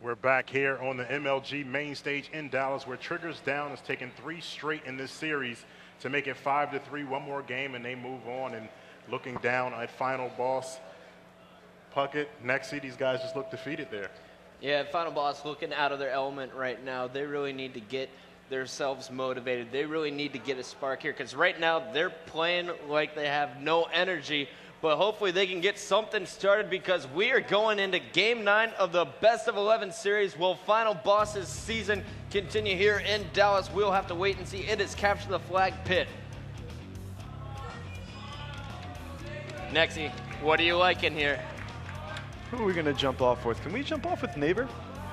We're back here on the MLG main stage in Dallas, where Triggers Down has taken 3 straight in this series to make it 5-3. One more game and they move on. And looking down at Final Boss, Puckett, Nexi, these guys just look defeated there. Yeah, Final Boss looking out of their element right now. They really need to get themselves motivated. They really need to get a spark here, because right now they're playing like they have no energy. But hopefully they can get something started, because we are going into Game 9 of the Best of 11 series. Will Final Boss's season continue here in Dallas? We'll have to wait and see. It is Capture the Flag Pit. Nexi, what do you like in here? Who are we going to jump off with? Can we jump off with Neighbor?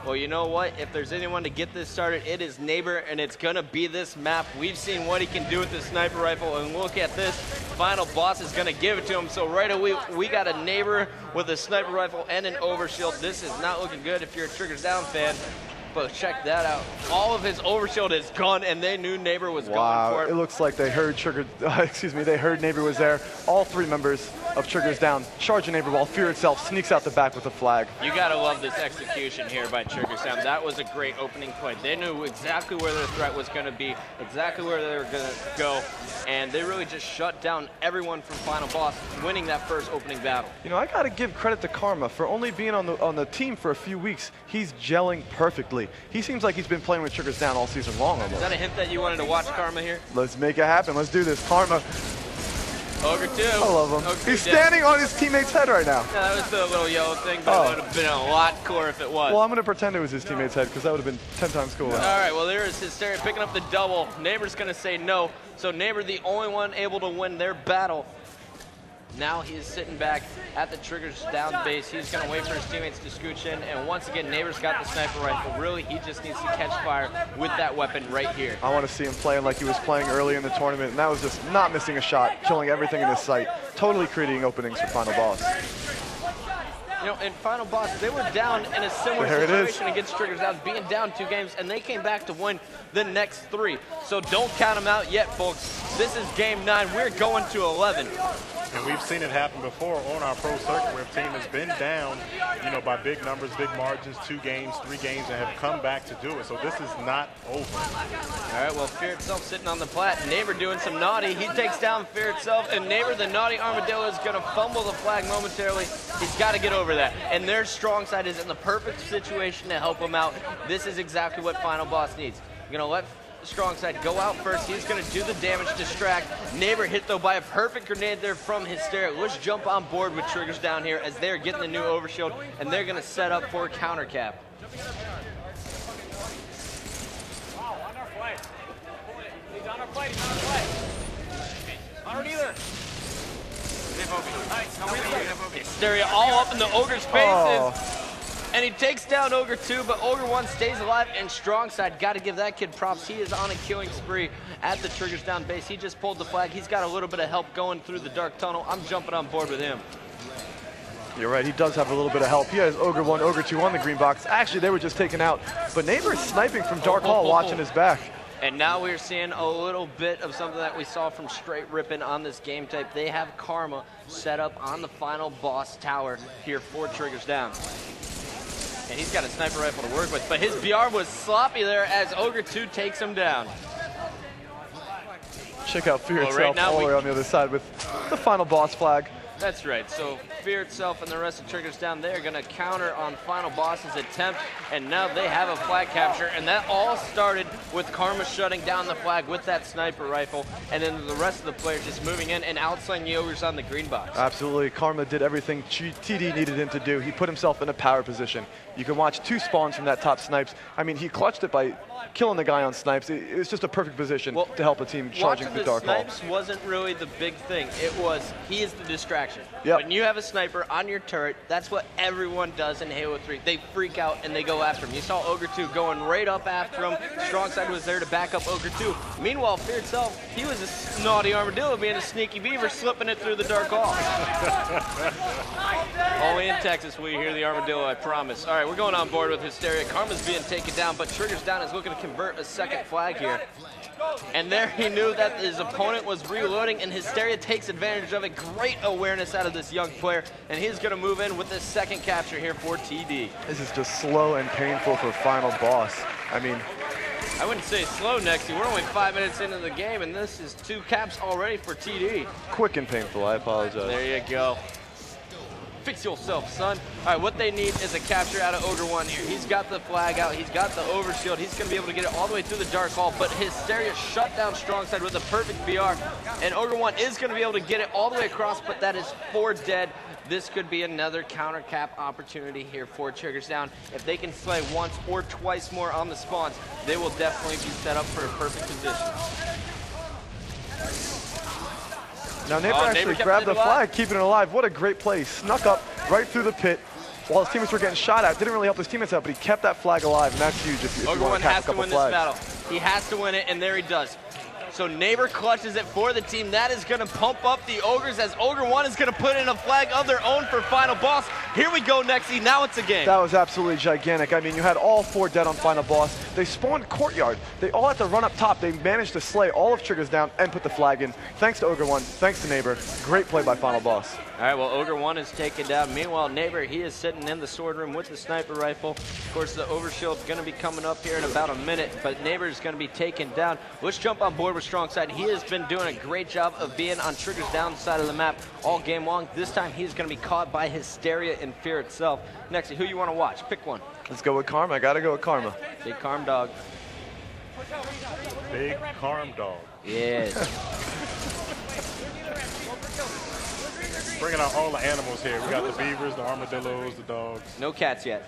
Well, you know what? If there's anyone to get this started, it is Neighbor, and it's going to be this map. We've seen what he can do with the sniper rifle, and look at this. Final Boss is going to give it to him. So right away, we got a Neighbor with a sniper rifle and an overshield. This is not looking good if you're a Triggers Down fan. But check that out. All of his overshield is gone, and they knew Neighbor was going for it. It looks like they heard they heard Neighbor was there. All 3 members of Triggers Down charging Neighbor while FearItself sneaks out the back with a flag. You gotta love this execution here by Triggers Down. That was a great opening play. They knew exactly where their threat was gonna be, exactly where they were gonna go, and they really just shut down everyone from Final Boss, winning that first opening battle. You know, I gotta give credit to Karma for only being on the team for a few weeks. He's gelling perfectly. He seems like he's been playing with Triggers Down all season long almost. Is that a hint that you wanted to watch Karma here? Let's make it happen. Let's do this. Karma. Ogre 2. I love him. Ogre He's standing on his teammate's head right now. No, that was the little yellow thing, but it would have been a lot cooler if it was. Well, I'm going to pretend it was his teammate's head, because that would have been 10 times cooler. All right, well, there is Hysteria picking up the double. Neighbor's going to say no. So Neighbor, the only one able to win their battle. Now he is sitting back at the Triggers Down base. He's going to wait for his teammates to scooch in. And once again, Neighbor's got the sniper rifle. Really, he just needs to catch fire with that weapon right here. I want to see him playing like he was playing early in the tournament. And that was just not missing a shot, killing everything in his sight. Totally creating openings for Final Boss. You know, in Final Boss, they were down in a similar situation against Triggers Down, being down 2 games, and they came back to win the next 3. So don't count them out yet, folks. This is Game 9. We're going to 11. And we've seen it happen before on our pro circuit, where a team has been down, you know, by big numbers, big margins, 2 games, 3 games, and have come back to do it. So this is not over. All right, well, FearItself sitting on the plat. Neighbor doing some naughty. He takes down FearItself, and Neighbor, the naughty armadillo, is going to fumble the flag momentarily. He's got to get over that. And their StrongSide is in the perfect situation to help him out. This is exactly what Final Boss needs. You're going to let StrongSide go out first. He's going to do the damage, distract. Neighbor hit, though, by a perfect grenade there from Hysteria. Let's jump on board with Triggers Down here as they're getting the new overshield, and they're going to set up for a counter cap. He's on our plate. He's on our plate. On our either. Hysteria all up in the Ogre's faces. And he takes down Ogre 2, but Ogre 1 stays alive, and StrongSide, got to give that kid props. He is on a killing spree at the Triggers Down base. He just pulled the flag. He's got a little bit of help going through the dark tunnel. I'm jumping on board with him. You're right, he does have a little bit of help. He has Ogre 1, Ogre 2 on the green box. Actually, they were just taken out, but Neighbor is sniping from Dark Hall, watching his back. And now we're seeing a little bit of something that we saw from Straight Rippin' on this game type. They have Karma set up on the Final Boss tower here for Triggers Down. And he's got a sniper rifle to work with, but his BR was sloppy there as Ogre 2 takes him down. Check out FearItself all the way on the other side with the Final Boss flag. That's right. So FearItself and the rest of Triggers Down, they're going to counter on Final Boss's attempt, and now they have a flag capture, and that all started with Karma shutting down the flag with that sniper rifle, and then the rest of the players just moving in and outslaying the Ogres on the green box. Absolutely. Karma did everything TD needed him to do. He put himself in a power position. You can watch 2 spawns from that top snipes. I mean, he clutched it by killing the guy on snipes. It was just a perfect position to help a team charging through Dark Hall. Snipes wasn't really the big thing. It was, he is the distraction. Yep. When you have a sniper on your turret, that's what everyone does in Halo 3. They freak out and they go after him. You saw Ogre 2 going right up after him. StrongSide was there to back up Ogre 2. Meanwhile, FearItself, he was a naughty armadillo being a sneaky beaver, slipping it through the dark hall. Only in Texas will you hear the armadillo, I promise. All right, we're going on board with Hysteria. Karma's being taken down, but Triggers Down is looking to convert a second flag here. And there he knew that his opponent was reloading, and Hysteria takes advantage of it. Great awareness out of this young player, and he's going to move in with the second capture here for TD. This is just slow and painful for Final Boss. I mean, I wouldn't say slow, Nexy. We're only 5 minutes into the game, and this is 2 caps already for TD. quick and painful, I apologize. There you go. Fix yourself, son. All right, what they need is a capture out of Ogre 1 here. He's got the flag out. He's got the overshield. He's going to be able to get it all the way through the Dark Hall, but Hysteria shut down StrongSide with a perfect BR, and Ogre 1 is going to be able to get it all the way across, but that is 4 dead. This could be another counter cap opportunity here for Triggers Down. If they can slay once or twice more on the spawns, they will definitely be set up for a perfect position. Now Neighbor actually grabbed the flag, keeping it alive. What a great play. Snuck up right through the pit while his teammates were getting shot at. Didn't really help his teammates out, but he kept that flag alive, and that's huge if you want to catch a couple flags. Ogre 1 has to win this battle. He has to win it, and there he does. So Neighbor clutches it for the team. That is going to pump up the Ogres as Ogre 1 is going to put in a flag of their own for Final Boss. Here we go, Nexy. Now it's a game. That was absolutely gigantic. I mean, you had all 4 dead on Final Boss. They spawned Courtyard. They all had to run up top. They managed to slay all of Triggers Down and put the flag in. Thanks to Ogre 1. Thanks to Neighbor. Great play by Final Boss. All right, well, Ogre 1 is taken down. Meanwhile, Neighbor, he is sitting in the sword room with the sniper rifle. Of course, the overshield's going to be coming up here in about a minute, but Neighbor is going to be taken down. Let's jump on board with StrongSide. He has been doing a great job of being on Triggers Down side of the map all game long. This time, he's going to be caught by Hysteria and Fear Itself. Next, who you want to watch? Pick one. Let's go with Karma. I got to go with Karma. Big Karm Dog. Big Karm Dog. Yes. Bringing out all the animals here. We got the beavers, the armadillos, the dogs. No cats yet.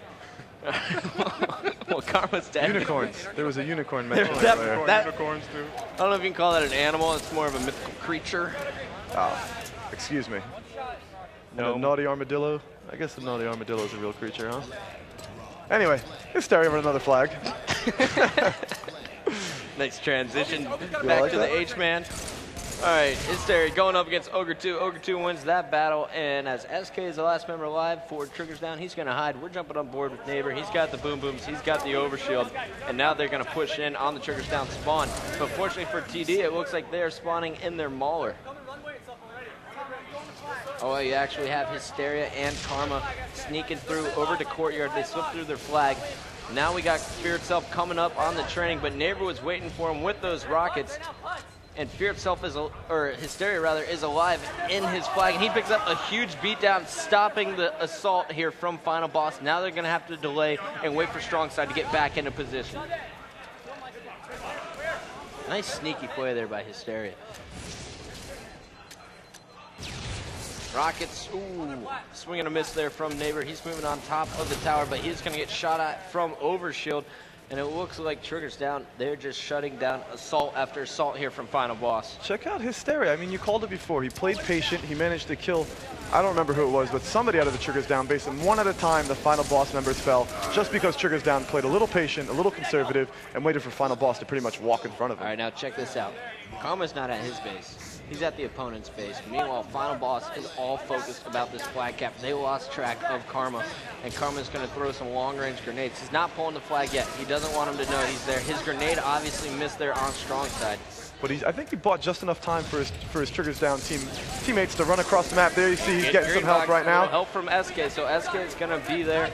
Well, Karma's dead. Unicorns. There was a unicorn mentioned Unicorns too. I don't know if you can call that an animal. It's more of a mythical creature. Excuse me. No. And a naughty armadillo. I guess the naughty armadillo is a real creature, huh? Anyway, Hysteria with another flag. Nice transition back like to that? the H-Man. All right, Hysteria going up against Ogre 2. Ogre 2 wins that battle, and as SK is the last member alive for Triggers Down, he's going to hide. We're jumping on board with Neighbor. He's got the boom booms. He's got the overshield, and now they're going to push in on the Triggers Down spawn. But fortunately for TD, it looks like they're spawning in their Mauler. Oh, you actually have Hysteria and Karma sneaking through over to Courtyard. They slip through their flag. Now we got FearItself coming up on the training, but Neighbor was waiting for him with those rockets. And FearItself is, or Hysteria rather, is alive in his flag, and he picks up a huge beatdown, stopping the assault here from Final Boss. Now they're going to have to delay and wait for StrongSide to get back into position. Nice sneaky play there by Hysteria. Rockets, ooh, swing and a miss there from Neighbor. He's moving on top of the tower, but he's going to get shot at from Overshield. And it looks like Triggers Down, they're just shutting down assault after assault here from Final Boss. Check out Hysteria. I mean, you called it before. He played patient. He managed to kill, I don't remember who it was, but somebody out of the Triggers Down base. And one at a time, the Final Boss members fell just because Triggers Down played a little patient, a little conservative, and waited for Final Boss to pretty much walk in front of him. All right, now check this out. Karma's not at his base. He's at the opponent's base. Meanwhile, Final Boss is all focused about this flag cap. They lost track of Karma, and Karma's going to throw some long-range grenades. He's not pulling the flag yet. He doesn't want him to know he's there. His grenade obviously missed there on StrongSide. But I think he bought just enough time for his Triggers Down teammates to run across the map. There you see he's getting some help right now. Help from SK, so SK is going to be there.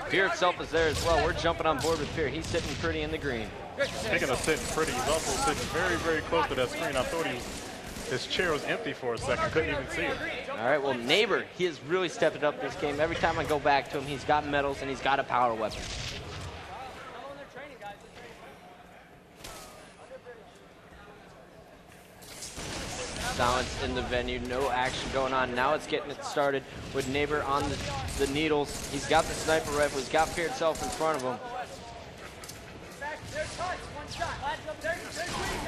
FearItself is there as well. We're jumping on board with Fear. He's sitting pretty in the green. Speaking of sitting pretty, he's also sitting very, very close to that screen. I thought his chair was empty for a second. Couldn't even see it. All right, well, Neighbor, he has really stepped it up this game. Every time I go back to him, he's got medals and he's got a power weapon. Silence in the venue, no action going on. Now it's getting it started with Neighbor on the needles. He's got the sniper rifle, he's got FearItself in front of him.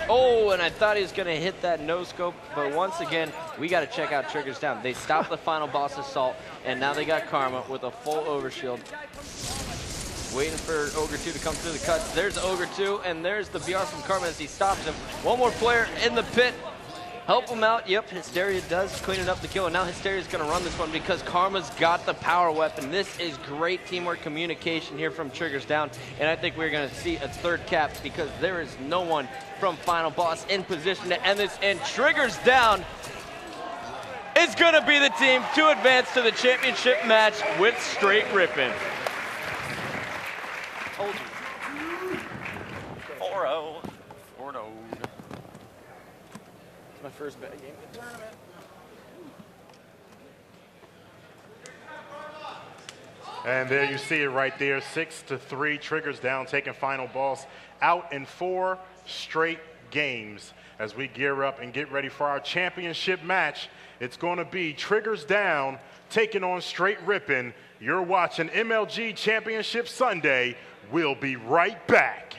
Oh, and I thought he was going to hit that no-scope, but once again, we got to check out Triggers Down. They stopped the Final Boss assault, and now they got Karma with a full overshield. Just waiting for Ogre 2 to come through the cuts. There's Ogre 2, and there's the BR from Karma as he stops him. One more player in the pit. Help him out. Yep, Hysteria does clean it up the kill, and now Hysteria's going to run this one because Karma's got the power weapon. This is great teamwork communication here from Triggers Down, and I think we're going to see a third cap because there is no one from Final Boss in position to end this, and Triggers Down is going to be the team to advance to the championship match with Straight Rippin'. Told you. 4-0. 4-0. It's my first bad game in the tournament. And there you see it right there, 6-3, Triggers Down, taking Final Boss out in 4 straight games. As we gear up and get ready for our championship match, it's going to be Triggers Down taking on Straight Rippin'. You're watching MLG Championship Sunday. We'll be right back.